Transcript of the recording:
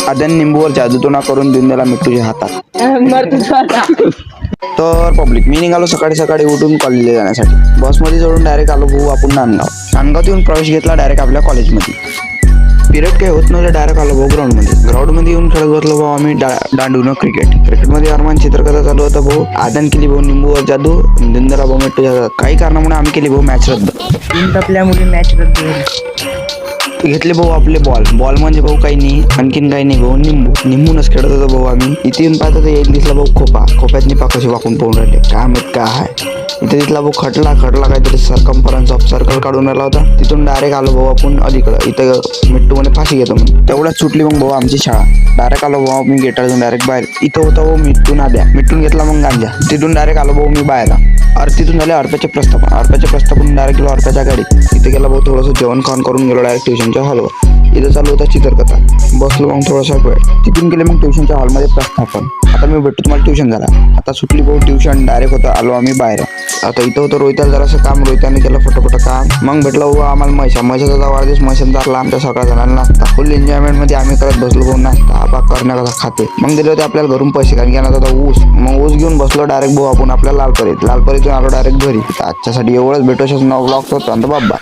आद्याने निंबूवर जादूटोणा करून देऊन दिला मिट्टूच्या हातात. तर पब्लिक मी निघालो सकाळी सकाळी उठून कॉलेजला जाण्यासाठी. बसमध्ये चढून डायरेक्ट आलो भाऊ आपण नांदगाव येऊन प्रवेश घेतला डायरेक्ट आपल्या कॉलेजमध्ये. पिरियड काही होत नव्हतं, डायरेक्ट आलो भाऊ ग्राउंडमध्ये येऊन खेळत बसलो भाऊ आम्ही दांडून क्रिकेटमध्ये अरमान चित्रकथा चालू होता भाऊ. आद्यान केली भाऊ निंबूवर जादू, दिंदरा भाऊ मिट्टूच्या हातात. काही कारणामुळे आम्ही केली भाऊ मॅच रद्द. आपल्यामुळे मॅच रद्द घेतले भाऊ आपले बॉल म्हणजे भाऊ काही नाही, आणखीन काही नाही भाऊ, निंबूनच खेळत होतो भाऊ आम्ही. इथे येऊन पाहतो एक दिसला भाऊ खोप्यातनी पाकशी वाकून पाहून राहिले काय माहित काय आहे. इथे दिसला भाऊ खटला काहीतरी सर्कम्फरन्स ऑफ सर्कल काढून राहिला होता. तिथून डायरेक्ट आलो भाऊ आपण अलीकडं. इथं मिट्टू म्हणे फाशी घेतो म्हणून. तेवढ्यात सुटली मग भाऊ आमची शाळा. डायरेक्ट आलो भाऊ मी गेटातून डायरेक्ट बाहेर. इथं होता भाऊ मिट्टून घेतला मग गांजा. तिथून डायरेक्ट आलो भाऊ मी बाहेर. तिथून झाले अर्प्याचे प्रस्थापन डायरेक्ट गेलो अर्प्याच्या गाडी. इथे गेला भाऊ थोडंसं जेवण खाऊन करून गेलो डायरेक्ट ट्युशनच्या हॉलवर. इथं चालू होता चित्रकथा. बसलो मग थोडासा वेळ. तिथून गेले मग ट्युशनच्या हॉलमध्ये प्रस्थापन. आता मी भेटतो तुम्हाला ट्युशन झाला. आता सुटली भाऊ ट्युशन. डायरेक्ट होतं आलो आम्ही बाहेर. आता इथं होतं रोहिताला जरासं काम. रोहिताने केलं फटोफट काम. मग भेटलं भाऊ आम्हाला म्हैसाचा वाढदिवस. म्हैसांचा आला आमच्या सकाळ जणांना नाश्ता. फुल एन्जॉयमेंटमध्ये आम्ही करत बसलो भाऊ नाश्ता. हा करण्याकरता खाते. मग दिले होते आपल्याला घरून पैसे, कारण की येणार होता ऊस. मग ऊस घेऊन बसलो डायरेक्ट भाऊ आपण आपल्या लालपरीतून आलो डायरेक्ट घरी. आजच्यासाठी एवढंच. भेटू शकतो ब्लॉग. बाबा.